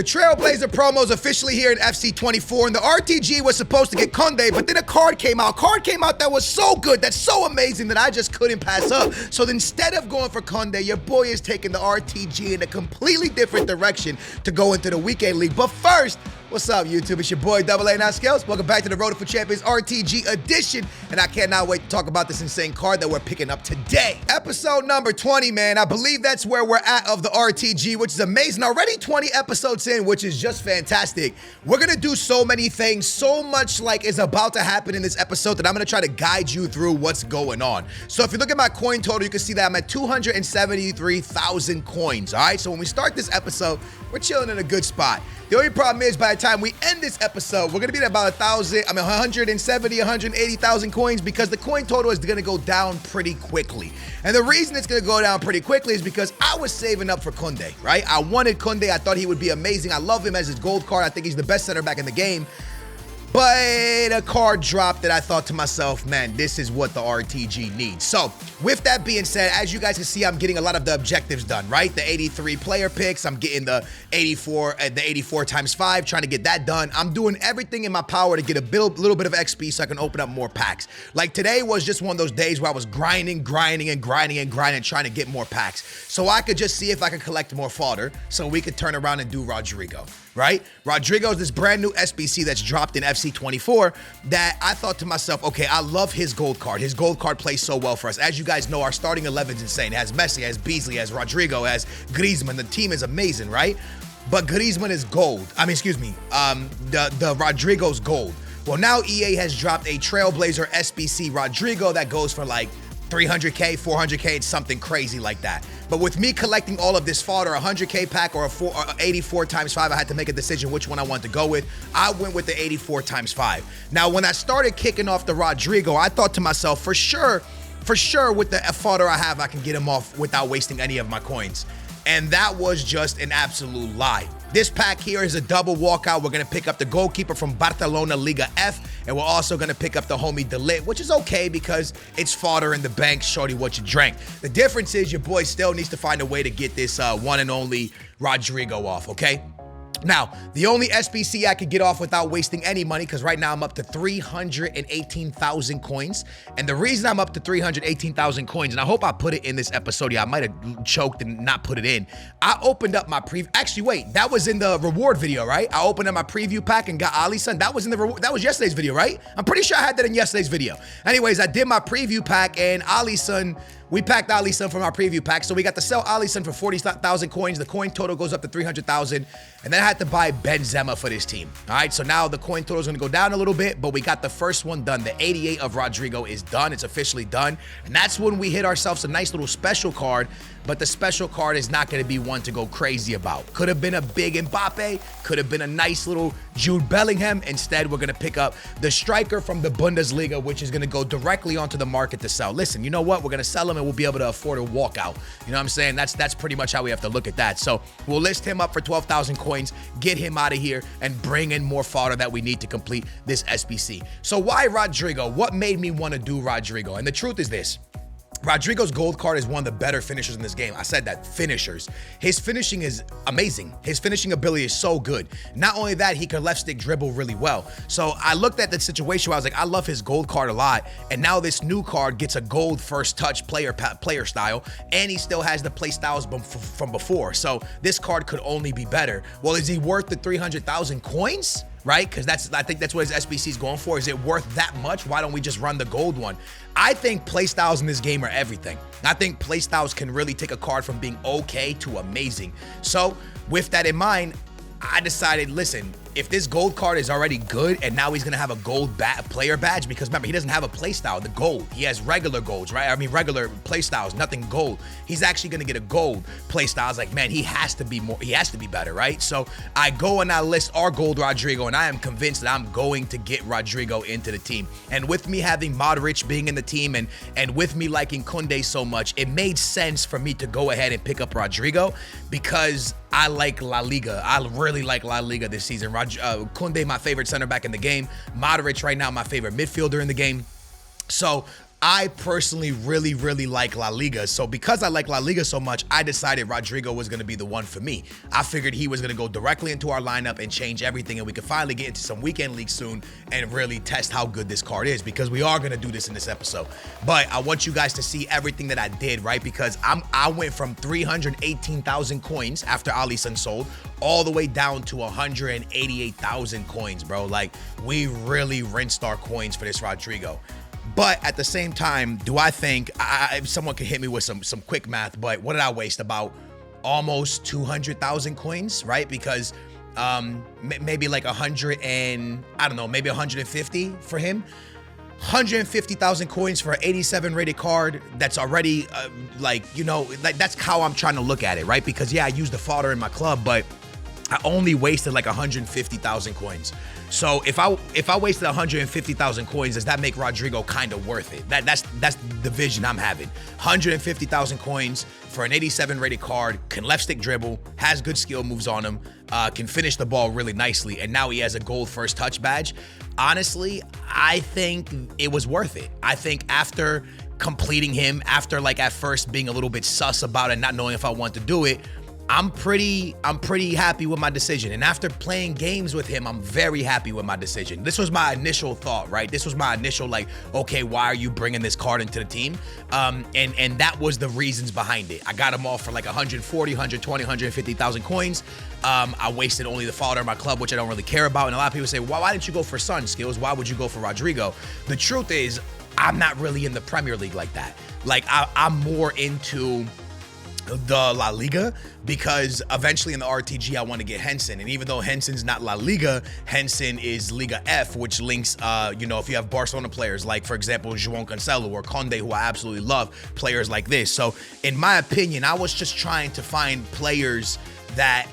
The Trailblazer promo is officially here in FC24, and the RTG was supposed to get Conde, but then a card came out. That was so good, that's so amazing that I just couldn't pass up. So instead of going for Conde, your boy is taking the RTG in a completely different direction to go into the Weekend League. But first, what's up, YouTube? It's your boy, AA9 Scales. Welcome back to the Road for Champions RTG edition, and I cannot wait to talk about this insane card that we're picking up today. Episode number 20, man. I believe that's where we're at of the RTG, which is amazing. Already 20 episodes in, which is just fantastic. We're gonna do so many things, so much like is about to happen in this episode that I'm gonna try to guide you through what's going on. So if you look at my coin total, you can see that I'm at 273,000 coins, all right? So when we start this episode, we're chilling in a good spot. The only problem is by the time we end this episode, we're gonna be at about 180,000 coins because the coin total is gonna go down pretty quickly. And the reason it's gonna go down pretty quickly is because I was saving up for Conde, right? I wanted Conde. I thought he would be amazing. I love him as his gold card. I think he's the best center back in the game. But a card dropped that I thought to myself, man, this is what the RTG needs. So with that being said, as you guys can see, I'm getting a lot of the objectives done, right? The 83 player picks, I'm getting the 84 times 5, trying to get that done. I'm doing everything in my power to get a little bit of XP so I can open up more packs. Like today was just one of those days where I was grinding, trying to get more packs. So I could just see if I could collect more fodder so we could turn around and do Rodrigo. Right? Rodrigo is this brand new SBC that's dropped in FC24 that I thought to myself, okay, I love his gold card. His gold card plays so well for us. As you guys know, our starting 11 is insane. It has Messi, it has Beasley, it has Rodrigo, it has Griezmann. The team is amazing, right? But Griezmann is gold. The Rodrigo's gold. Well, now EA has dropped a Trailblazer SBC Rodrigo that goes for like 300K, 400K, it's something crazy like that. But with me collecting all of this fodder, a 100K pack or a 84 times 5, I had to make a decision which one I wanted to go with. I went with the 84 times 5. Now, when I started kicking off the Rodrigo, I thought to myself, for sure, with the fodder I have, I can get him off without wasting any of my coins. And that was just an absolute lie. This pack here is a double walkout. We're going to pick up the goalkeeper from Barcelona Liga F, and we're also going to pick up the homie Delit, which is okay because it's fodder in the bank, shorty what you drank. The difference is your boy still needs to find a way to get this one and only Rodrigo off, okay? Now, the only SBC I could get off without wasting any money, because right now I'm up to 318,000 coins. And the reason I'm up to 318,000 coins, and I hope I put it in this episode, yeah, I might have choked and not put it in. I opened up my preview. Actually, wait, that was in the reward video, right? I opened up my preview pack and got Alisson. That was in the that was yesterday's video, right? I'm pretty sure I had that in yesterday's video. Anyways, I did my preview pack and Alisson. We packed Alisson from our preview pack, so we got to sell Alisson for 40,000 coins. The coin total goes up to 300,000, and then I had to buy Benzema for this team. All right, so now the coin total is going to go down a little bit, but we got the first one done. The 88 of Rodrigo is done. It's officially done, and that's when we hit ourselves a nice little special card, but the special card is not going to be one to go crazy about. Could have been a big Mbappe, could have been a nice little Jude Bellingham. Instead, we're going to pick up the striker from the Bundesliga, which is going to go directly onto the market to sell. Listen, you know what? We're going to sell him and we'll be able to afford a walkout. You know what I'm saying? That's pretty much how we have to look at that. So we'll list him up for 12,000 coins, get him out of here, and bring in more fodder that we need to complete this SBC. So why Rodrigo? What made me want to do Rodrigo? And the truth is this. Rodrigo's gold card is one of the better finishers in this game. I said that, finishers. His finishing is amazing. His finishing ability is so good. Not only that, he can left stick dribble really well. So I looked at the situation where I was like, I love his gold card a lot. And now this new card gets a gold first touch player style, and he still has the play styles from before. So this card could only be better. Well, is he worth the 300,000 coins? Right? Because I think that's what his SBC is going for. Is it worth that much? Why don't we just run the gold one? I think playstyles in this game are everything. I think playstyles can really take a card from being okay to amazing. So with that in mind, I decided, listen, if this gold card is already good and now he's going to have a gold player badge, because remember, he doesn't have a play style, the gold. He has regular golds, right? I mean, regular play styles, nothing gold. He's actually going to get a gold play style. I was like, man, he has to be better, right? So I go and I list our gold Rodrigo, and I am convinced that I'm going to get Rodrigo into the team. And with me having Modric being in the team and with me liking Koundé so much, it made sense for me to go ahead and pick up Rodrigo because I like La Liga. I really like La Liga this season. Koundé, my favorite center back in the game. Modric right now, my favorite midfielder in the game. So I personally really like La Liga. So because I like La Liga so much, I decided Rodrigo was going to be the one for me. I figured he was going to go directly into our lineup and change everything, and we could finally get into some weekend league soon and really test how good this card is, because we are going to do this in this episode. But I want you guys to see everything that I did, right? Because I went from 318,000 coins after Alisson sold all the way down to 188,000 coins, bro. Like, we really rinsed our coins for this Rodrigo. But at the same time, do I think, if someone could hit me with some quick math, but what did I waste? About almost 200,000 coins, right? Because maybe like 100 and, I don't know, maybe 150 for him. 150,000 coins for an 87 rated card that's already like that's how I'm trying to look at it, right? Because yeah, I used the fodder in my club, but I only wasted like 150,000 coins. So if I wasted 150,000 coins, does that make Rodrigo kind of worth it? That's the vision I'm having. 150,000 coins for an 87 rated card, can left stick dribble, has good skill moves on him, can finish the ball really nicely, and now he has a gold first touch badge. Honestly, I think it was worth it. I think after completing him, after like at first being a little bit sus about it, not knowing if I want to do it, I'm pretty happy with my decision. And after playing games with him, I'm very happy with my decision. This was my initial thought, right? This was my initial like, okay, why are you bringing this card into the team? And that was the reasons behind it. I got him all for like 140, 120, 150,000 coins. I wasted only the fodder in my club, which I don't really care about. And a lot of people say, well, why didn't you go for Son, Skills? Why would you go for Rodrigo? The truth is, I'm not really in the Premier League like that. Like, I'm more into the La Liga, because eventually in the RTG I want to get Henson, and even though Henson's not La Liga, Henson is Liga F, which links if you have Barcelona players like, for example, João Cancelo or Conde, who I absolutely love, players like this. So in my opinion, I was just trying to find players that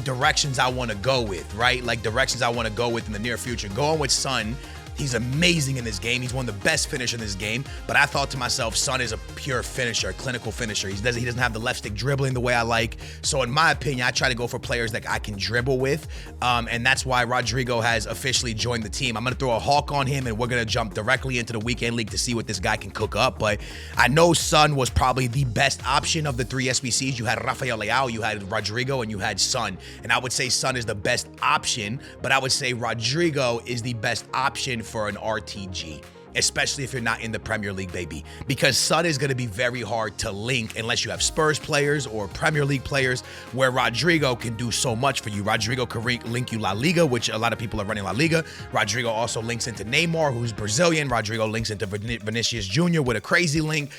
directions I want to go with, right? Like directions I want to go with in the near future. Going with Son, he's amazing in this game. He's one of the best finishers in this game. But I thought to myself, Son is a pure finisher, a clinical finisher. He doesn't have the left stick dribbling the way I like. So in my opinion, I try to go for players that I can dribble with. And that's why Rodrigo has officially joined the team. I'm going to throw a hawk on him, and we're going to jump directly into the weekend league to see what this guy can cook up. But I know Son was probably the best option of the three SBCs. You had Rafael Leao, you had Rodrigo, and you had Son. And I would say Son is the best option, but I would say Rodrigo is the best option for an RTG, especially if you're not in the Premier League, baby, because Son is going to be very hard to link unless you have Spurs players or Premier League players, where Rodrigo can do so much for you. Rodrigo can link you La Liga, which a lot of people are running La Liga. Rodrigo also links into Neymar, who's Brazilian. Rodrigo links into Vinicius Jr. with a crazy link.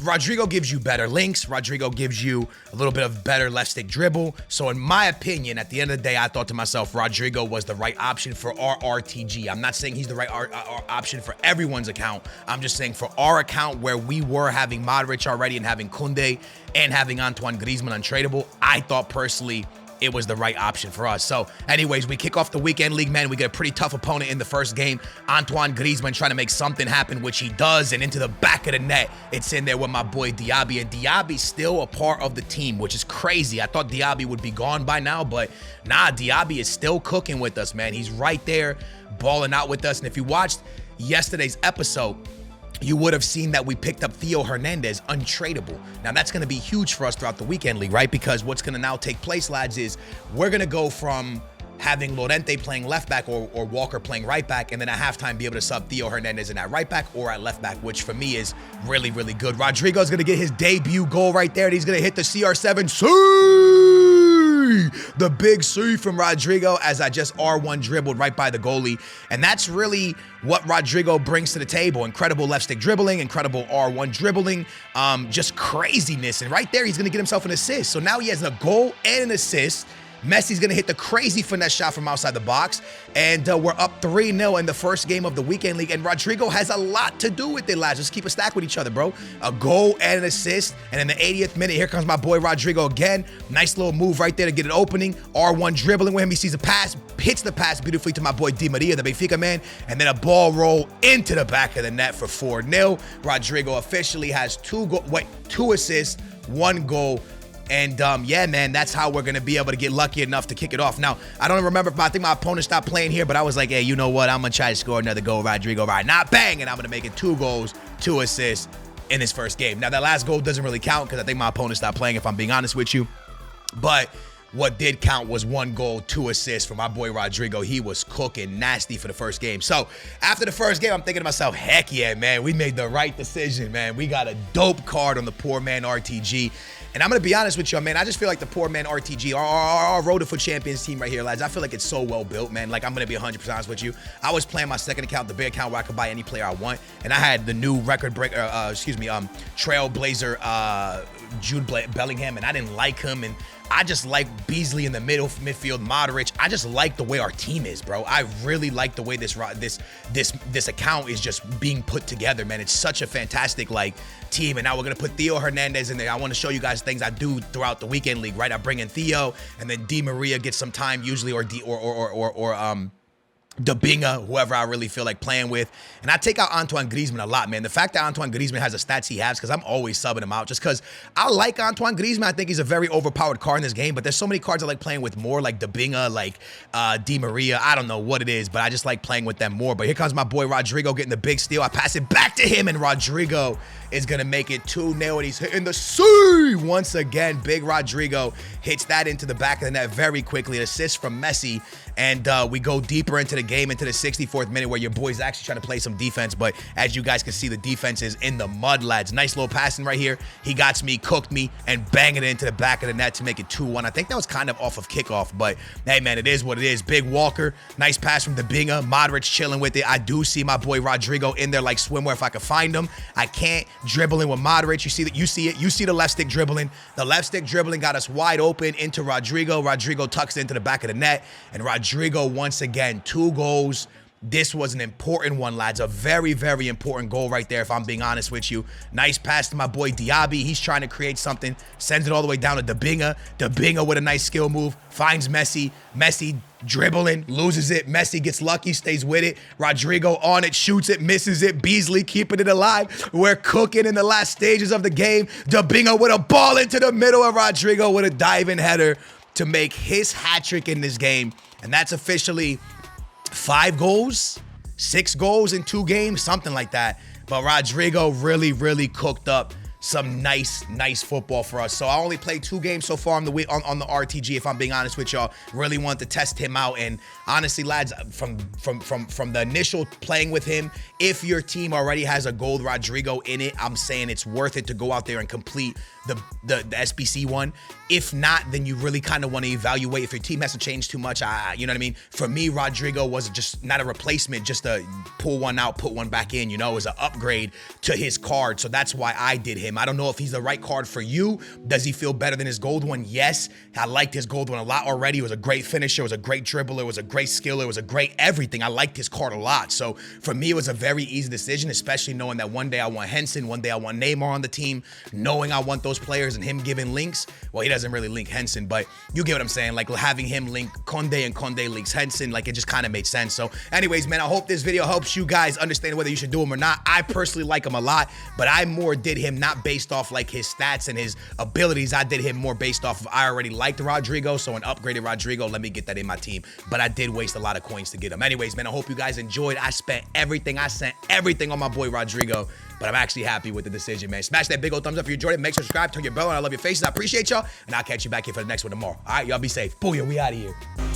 Rodrigo gives you better links. Rodrigo gives you a little bit of better left stick dribble. So in my opinion, at the end of the day, I thought to myself, Rodrigo was the right option for our RTG. I'm not saying he's the right option for everyone's account. I'm just saying for our account, where we were having Modric already and having Koundé and having Antoine Griezmann untradeable, I thought personally it was the right option for us. So anyways, we kick off the weekend league, man. We get a pretty tough opponent in the first game. Antoine Griezmann trying to make something happen, which he does, and into the back of the net, it's in there with my boy Diaby, and Diaby's still a part of the team, which is crazy. I thought Diaby would be gone by now, but nah, Diaby is still cooking with us, man. He's right there balling out with us. And if you watched yesterday's episode, you would have seen that we picked up Theo Hernandez untradeable. Now that's going to be huge for us throughout the weekend league, right? Because what's going to now take place, lads, is we're going to go from having Llorente playing left back or Walker playing right back, and then at halftime be able to sub Theo Hernandez in at right back or at left back, which for me is really, really good. Rodrigo's going to get his debut goal right there, and he's going to hit the CR7. The big C from Rodrigo, as I just R1 dribbled right by the goalie. And that's really what Rodrigo brings to the table. Incredible left stick dribbling, incredible R1 dribbling, just craziness. And right there, he's going to get himself an assist. So now he has a goal and an assist. Messi's going to hit the crazy finesse shot from outside the box. And we're up 3-0 in the first game of the weekend league. And Rodrigo has a lot to do with it, lads. Just keep a stack with each other, bro. A goal and an assist. And in the 80th minute, here comes my boy Rodrigo again. Nice little move right there to get an opening. R1 dribbling with him. He sees a pass, hits the pass beautifully to my boy Di Maria, the Benfica man. And then a ball roll into the back of the net for 4-0. Rodrigo officially has two assists, 1 goal. And yeah, man, that's how we're going to be able to get lucky enough to kick it off. Now, I don't remember if I think my opponent stopped playing here, but I was like, hey, you know what? I'm going to try to score another goal, Rodrigo, right now. Bang! And I'm going to make it 2 goals 2 assists in his first game. Now, that last goal doesn't really count because I think my opponent stopped playing, if I'm being honest with you. But what did count was 1 goal, 2 assists for my boy Rodrigo. He was cooking nasty for the first game. So after the first game, I'm thinking to myself, heck yeah, man, we made the right decision, man. We got a dope card on the poor man RTG. And I'm going to be honest with you, man, I just feel like the poor man RTG, our Road to Foot Champions team right here, lads, I feel like it's so well built, man. Like, I'm going to be 100% honest with you. I was playing my second account, the big account where I could buy any player I want. And I had the new record breaker, Trailblazer, Jude Bellingham, and I didn't like him. And I just like Beasley in the midfield, Modric. I just like the way our team is, bro. I really like the way this account is just being put together, man. It's such a fantastic team. And now we're gonna put Theo Hernandez in there. I want to show you guys things I do throughout the weekend league, right? I bring in Theo, and then Di Maria gets some time usually, or Dabinga, whoever I really feel like playing with. And I take out Antoine Griezmann a lot, man. The fact that Antoine Griezmann has the stats he has, because I'm always subbing him out, just because I like Antoine Griezmann. I think he's a very overpowered card in this game, but there's so many cards I like playing with more, like Dabinga, like Di Maria. I don't know what it is, but I just like playing with them more. But here comes my boy Rodrigo getting the big steal. I pass it back to him, and Rodrigo is going to make it 2-0, and he's hitting the C once again. Big Rodrigo hits that into the back of the net very quickly. An assist from Messi, and we go deeper into the game, into the 64th minute, where your boy's actually trying to play some defense. But as you guys can see, the defense is in the mud, lads. Nice little passing right here. He got me, cooked me, and banging it into the back of the net to make it 2-1. I think that was kind of off of kickoff, but hey, man, it is what it is. Big Walker, nice pass from Dabinga. Modric chilling with it. I do see my boy Rodrigo in there like swimwear if I could find him. I can't dribbling with Modric. You see that? You see it. You see the left stick dribbling. The left stick dribbling got us wide open into Rodrigo. Rodrigo tucks it into the back of the net, and Rodrigo once again 2 goals. This was an important one, lads. A very, very important goal right there, if I'm being honest with you. Nice pass to my boy Diaby. He's trying to create something. Sends it all the way down to Dabinga. Dabinga with a nice skill move. Finds Messi. Messi dribbling. Loses it. Messi gets lucky. Stays with it. Rodrigo on it. Shoots it. Misses it. Beasley keeping it alive. We're cooking in the last stages of the game. Dabinga with a ball into the middle of Rodrigo with a diving header to make his hat trick in this game. And that's officially 5 goals, 6 goals in 2 games, something like that. But Rodrigo really, really cooked up some nice football for us. So I only played 2 games so far on the RTG, if I'm being honest with y'all. Really wanted to test him out. And honestly, lads, from the initial playing with him, if your team already has a gold Rodrigo in it, I'm saying it's worth it to go out there and complete the SBC one. If not, then you really kind of want to evaluate if your team hasn't changed too much. You know what I mean? For me, Rodrigo was just not a replacement, just to pull one out, put one back in, you know, it was an upgrade to his card. So that's why I did him. I don't know if he's the right card for you. Does he feel better than his gold one? Yes. I liked his gold one a lot already. It was a great finisher. It was a great dribbler. It was a great skiller. It was a great everything. I liked his card a lot. So for me, it was a very easy decision, especially knowing that one day I want Henson, one day I want Neymar on the team, knowing I want those players and him giving links. Well, he doesn't really link Henson, but you get what I'm saying. Like having him link Condé and Condé links Henson, like it just kind of made sense. So anyways, man, I hope this video helps you guys understand whether you should do him or not. I personally like him a lot, but I more did him not based off like his stats and his abilities. I did him more based off of I already liked Rodrigo, so an upgraded Rodrigo, let me get that in my team. But I did waste a lot of coins to get him. Anyways, man, I hope you guys enjoyed. I spent everything. I sent everything on my boy Rodrigo, but I'm actually happy with the decision, man. Smash that big old thumbs up if you enjoyed it. Make sure to subscribe, turn your bell on. I love your faces. I appreciate y'all, and I'll catch you back here for the next one tomorrow. All right, y'all be safe. Booyah, we out of here.